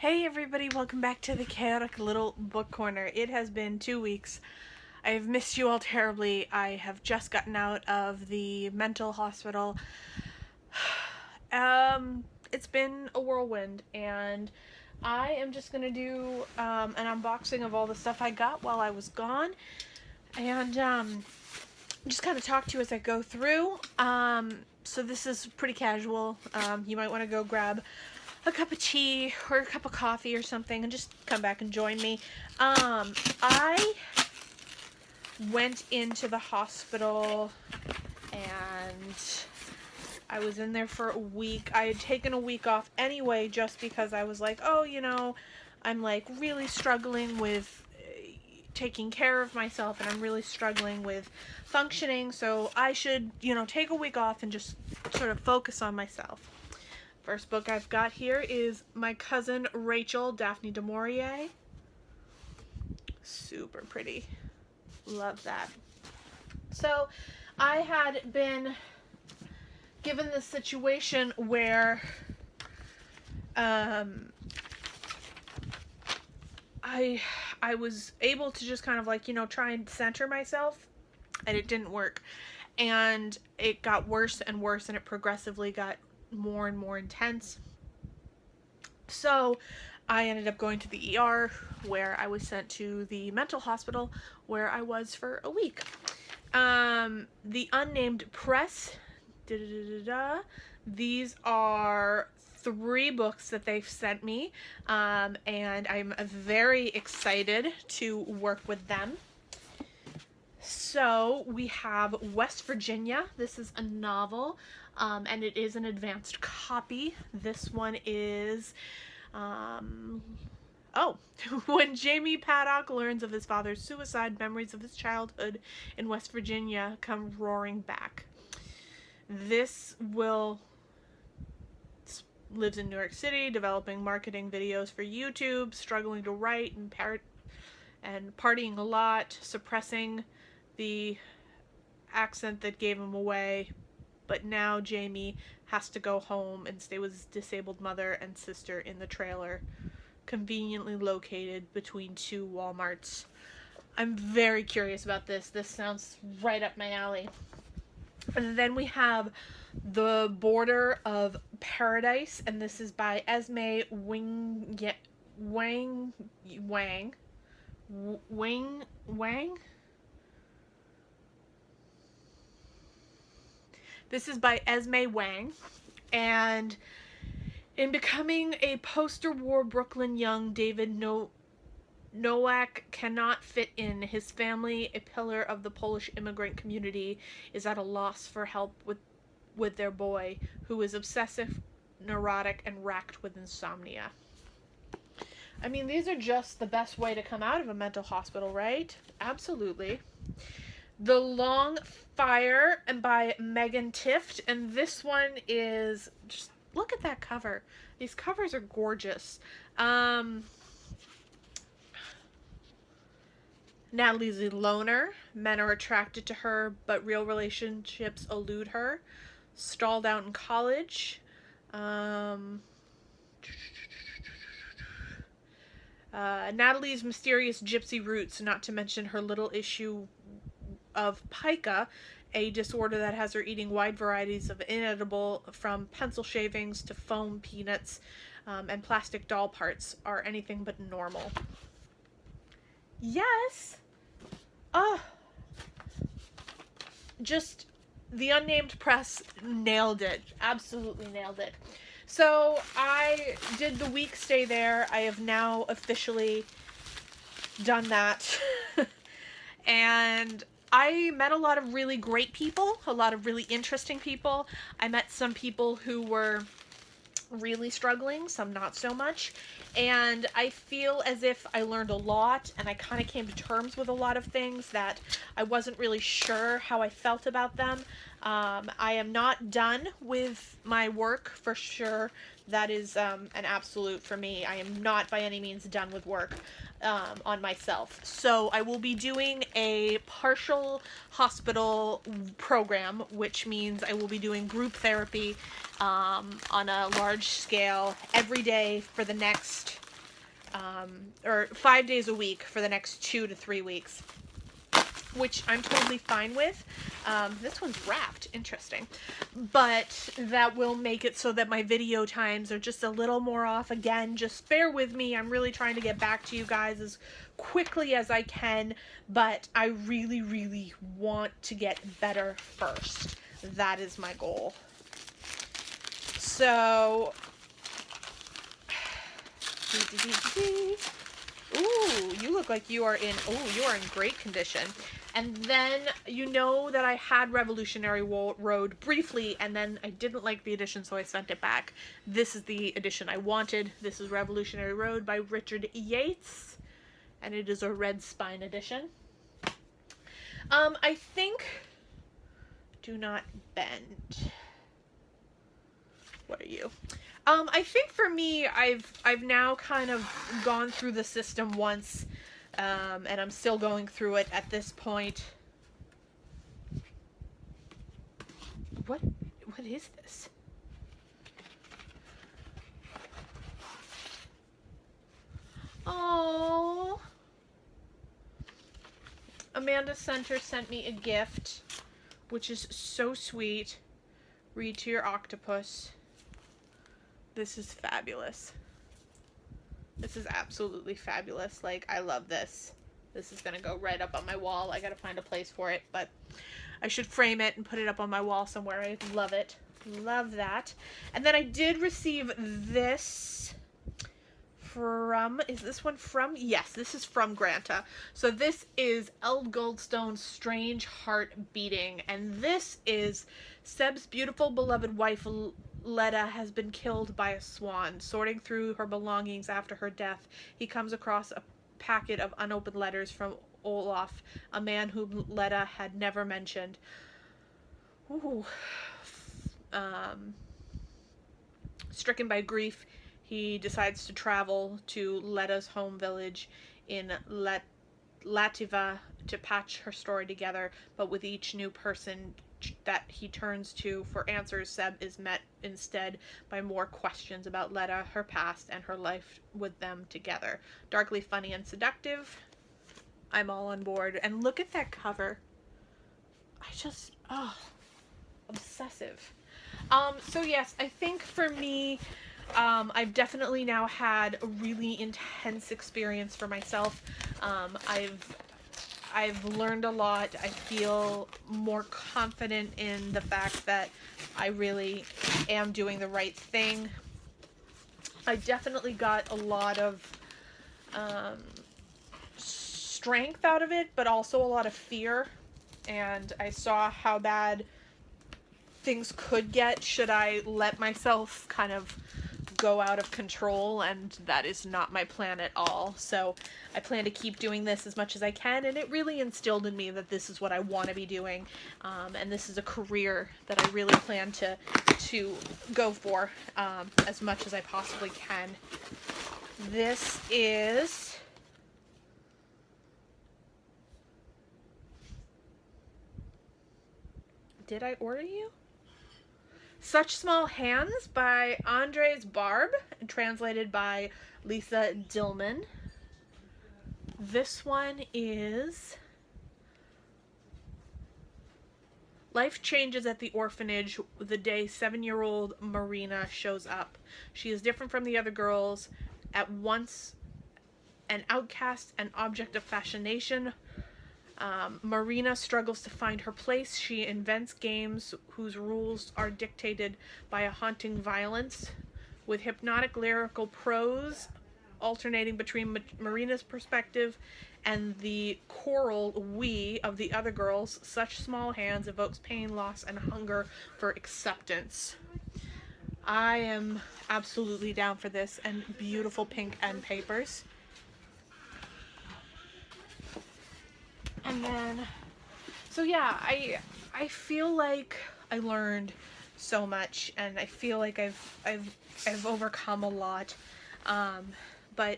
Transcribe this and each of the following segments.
Hey everybody, welcome back to the Chaotic Little Book Corner. It has been 2 weeks. I have missed you all terribly. I have just gotten out of the mental hospital. It's been a whirlwind, and I am just gonna do an unboxing of all the stuff I got while I was gone, and just kind of talk to you as I go through. So this is pretty casual. You might want to go grab a cup of tea or a cup of coffee or something and just come back and join me. I went into the hospital and I was in there for a week. I had taken a week off anyway just because I was like, oh, I'm like really struggling with taking care of myself and I'm really struggling with functioning, so I should, take a week off and just sort of focus on myself. First book I've got here is My Cousin Rachel, Daphne du Maurier. Super pretty. Love that. So I had been given this situation where I was able to just kind of like, try and center myself, and it didn't work. And it got worse and worse, and it progressively got more and more intense. So I ended up going to the ER, where I was sent to the mental hospital, where I was for a week. The Unnamed Press, these are 3 books that they've sent me, and I'm very excited to work with them. So we have West Virginia. This is a novel, and it is an advanced copy. This one is, when Jamie Paddock learns of his father's suicide, memories of his childhood in West Virginia come roaring back. This lives in New York City, developing marketing videos for YouTube, struggling to write and partying a lot, suppressing the accent that gave him away. But now Jamie has to go home and stay with his disabled mother and sister in the trailer, conveniently located between 2 Walmarts. I'm very curious about this. This sounds right up my alley. And then we have The Border of Paradise, and this is by Esme Wang. This is by Esme Wang, and in becoming a post-war Brooklyn young, David Nowak cannot fit in. His family, a pillar of the Polish immigrant community, is at a loss for help with their boy, who is obsessive, neurotic, and racked with insomnia. I mean, these are just the best way to come out of a mental hospital, right? Absolutely. The Long Fire, and by Megan Tift, and this one is just look at that cover. These covers are gorgeous. Natalie's a loner. Men are attracted to her, but real relationships elude her. Stalled out in college. Natalie's mysterious gypsy roots, not to mention her little issue of pica, a disorder that has her eating wide varieties of inedible, from pencil shavings to foam peanuts, and plastic doll parts, are anything but normal. Yes! Just the Unnamed Press nailed it. Absolutely nailed it. So I did the week stay there. I have now officially done that. And I met a lot of really great people, a lot of really interesting people. I met some people who were really struggling, some not so much, and I feel as if I learned a lot, and I kind of came to terms with a lot of things that I wasn't really sure how I felt about them. I am not done with my work, for sure. That is an absolute for me. I am not by any means done with work on myself. So I will be doing a partial hospital program, which means I will be doing group therapy on a large scale every day for the next or 5 days a week for the next 2 to 3 weeks, which I'm totally fine with. This one's wrapped, interesting, but that will make it so that my video times are just a little more off. Again, just bear with me. I'm really trying to get back to you guys as quickly as I can, but I really, really want to get better first. That is my goal. So, ooh, you look like you are in great condition. And then, you know that I had Revolutionary Road briefly, and then I didn't like the edition, so I sent it back. This is the edition I wanted. This is Revolutionary Road by Richard Yates, and it is a red spine edition. I think, do not bend. What are you? I think for me, I've now kind of gone through the system once, and I'm still going through it at this point. What is this? Oh, Amanda Center sent me a gift, which is so sweet. Read to your octopus. This is fabulous. This is absolutely fabulous. Like, I love this. This is gonna go right up on my wall. I gotta find a place for it, but I should frame it and put it up on my wall somewhere. I love it. Love that. And then I did receive this from, is this one from? Yes, this is from Granta. So this is Eld Goldstone's Strange Heart Beating, and this is Seb's beautiful beloved wife Letta has been killed by a swan. Sorting through her belongings after her death, he comes across a packet of unopened letters from Olaf, a man whom Letta had never mentioned. Ooh. Stricken by grief, he decides to travel to Letta's home village in Lativa to patch her story together, but with each new person that he turns to for answers, Seb is met instead by more questions about Letta, her past, and her life with them together. Darkly funny and seductive. I'm all on board. And look at that cover. Obsessive. So yes, I think for me, I've definitely now had a really intense experience for myself. I've learned a lot. I feel more confident in the fact that I really am doing the right thing. I definitely got a lot of strength out of it, but also a lot of fear. And I saw how bad things could get should I let myself kind of go out of control, and that is not my plan at all. So I plan to keep doing this as much as I can, and it really instilled in me that this is what I want to be doing, and this is a career that I really plan to go for as much as I possibly can. This is Did I order you? Such Small Hands by Andres Barb, translated by Lisa Dillman. This one is Life changes at the orphanage the day 7-year-old Marina shows up. She is different from the other girls, at once an outcast and object of fascination. Marina struggles to find her place. She invents games whose rules are dictated by a haunting violence, with hypnotic lyrical prose alternating between Marina's perspective and the choral we of the other girls. Such Small Hands evokes pain, loss, and hunger for acceptance. I am absolutely down for this, and beautiful pink end papers. And then, so yeah, I feel like I learned so much, and I feel like I've overcome a lot. But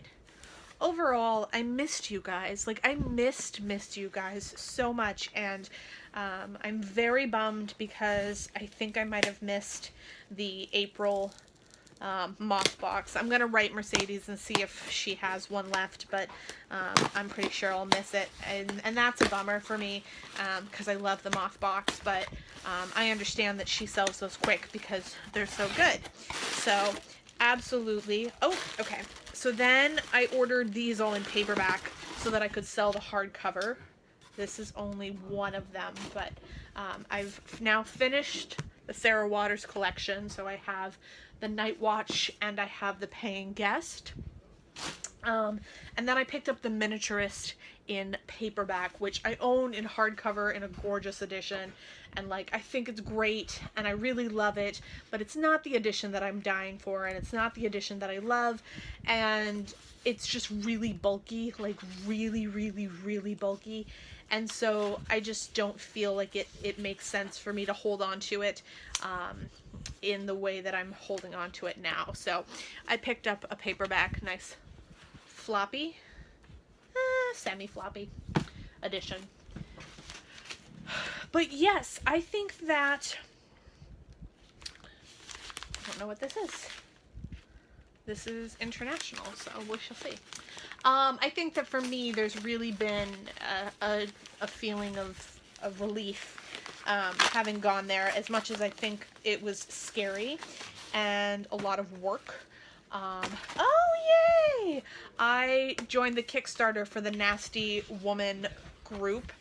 overall, I missed you guys. Like, I missed you guys so much, and I'm very bummed because I think I might have missed the April moth box. I'm gonna write Mercedes and see if she has one left, but I'm pretty sure I'll miss it, and that's a bummer for me, because I love the moth box, but I understand that she sells those quick because they're so good. So absolutely. Oh, okay. So then I ordered these all in paperback so that I could sell the hardcover. This is only one of them, but I've now finished the Sarah Waters collection, so I have the Night Watch and I have the Paying Guest. And then I picked up the Miniaturist in paperback, which I own in hardcover in a gorgeous edition, and like I think it's great and I really love it, but it's not the edition that I'm dying for, and it's not the edition that I love, and it's just really bulky, like really, really, really bulky. And so I just don't feel like it makes sense for me to hold on to it in the way that I'm holding on to it now. So I picked up a paperback, nice floppy, semi-floppy edition. But yes, I think that, I don't know what this is. This is international, so we shall see. I think that for me, there's really been a feeling of relief having gone there, as much as I think it was scary and a lot of work. Oh, yay! I joined the Kickstarter for the Nasty Woman group,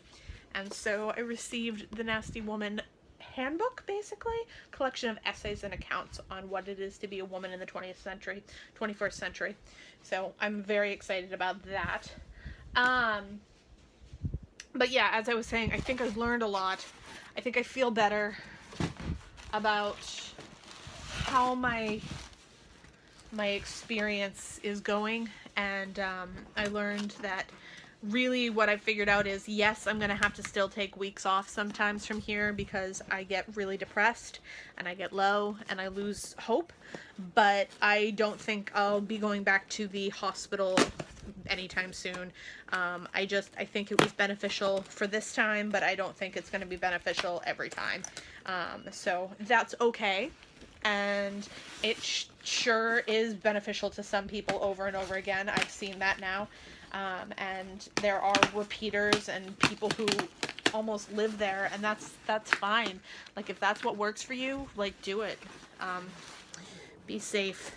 and so I received the Nasty Woman handbook, basically, collection of essays and accounts on what it is to be a woman in the 21st century. So I'm very excited about that. But yeah, as I was saying, I think I've learned a lot. I think I feel better about how my experience is going, and I learned that really what I figured out is, yes, I'm gonna have to still take weeks off sometimes from here because I get really depressed and I get low and I lose hope, but I don't think I'll be going back to the hospital anytime soon. I think it was beneficial for this time, but I don't think it's going to be beneficial every time. So that's okay. And it sure is beneficial to some people over and over again. I've seen that now. And there are repeaters and people who almost live there, and that's fine. Like, if that's what works for you, like, do it. Be safe.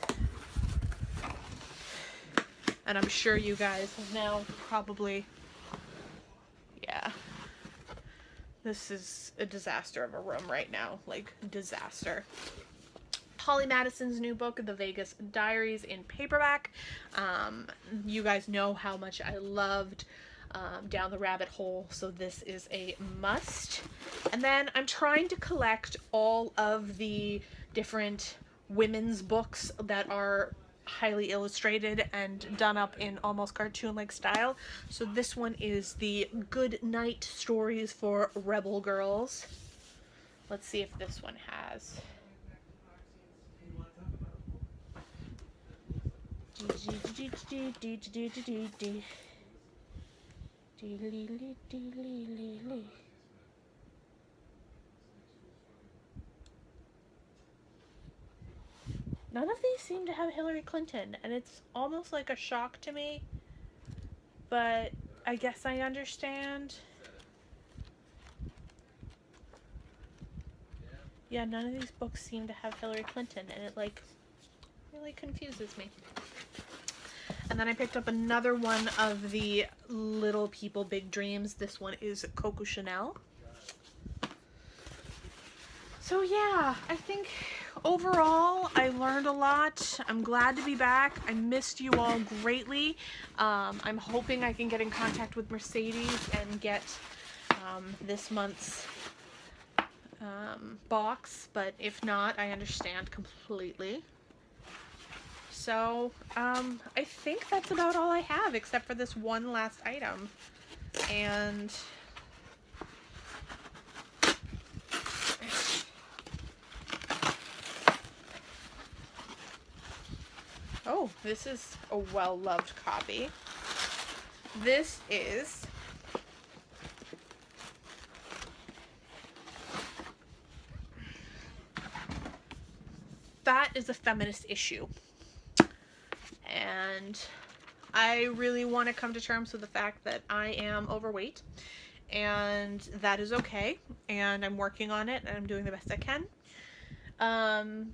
And I'm sure you guys have now probably, yeah. This is a disaster of a room right now. Like, disaster. Holly Madison's new book, The Vegas Diaries, in paperback. You guys know how much I loved Down the Rabbit Hole, so this is a must. And then I'm trying to collect all of the different women's books that are highly illustrated and done up in almost cartoon-like style. So this one is the Good Night Stories for Rebel Girls. Let's see if this one has. None of these seem to have Hillary Clinton, and it's almost like a shock to me, but I guess I understand. Yeah, none of these books seem to have Hillary Clinton, and it, like, really confuses me. And then I picked up another one of the Little People Big Dreams. This one is Coco Chanel. So yeah, I think overall I learned a lot. I'm glad to be back. I missed you all greatly. I'm hoping I can get in contact with Mercedes and get this month's box, but if not, I understand completely. So, I think that's about all I have, except for this one last item. And oh, this is a well-loved copy. This is fat is a feminist issue. And I really want to come to terms with the fact that I am overweight, and that is okay, and I'm working on it, and I'm doing the best I can.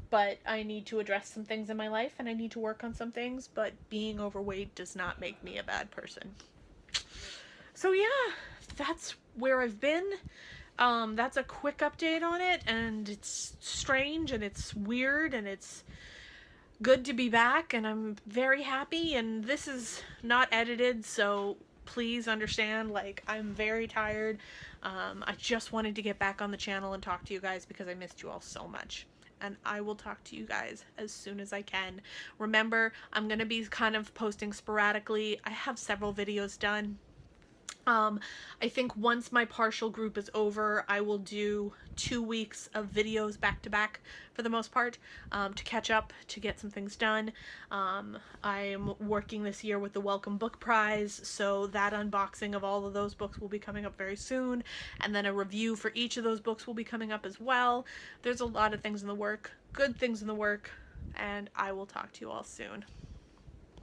But I need to address some things in my life, and I need to work on some things, but being overweight does not make me a bad person. So yeah, that's where I've been. That's a quick update on it, and it's strange, and it's weird, and it's good to be back, and I'm very happy, and this is not edited, so please understand, like, I'm very tired. I just wanted to get back on the channel and talk to you guys because I missed you all so much. And I will talk to you guys as soon as I can. Remember, I'm going to be kind of posting sporadically. I have several videos done. I think once my partial group is over, I will do 2 weeks of videos back to back for the most part, to catch up, to get some things done. I'm working this year with the Welcome Book Prize, so that unboxing of all of those books will be coming up very soon, and then a review for each of those books will be coming up as well. There's a lot of things in the work, good things in the work, and I will talk to you all soon.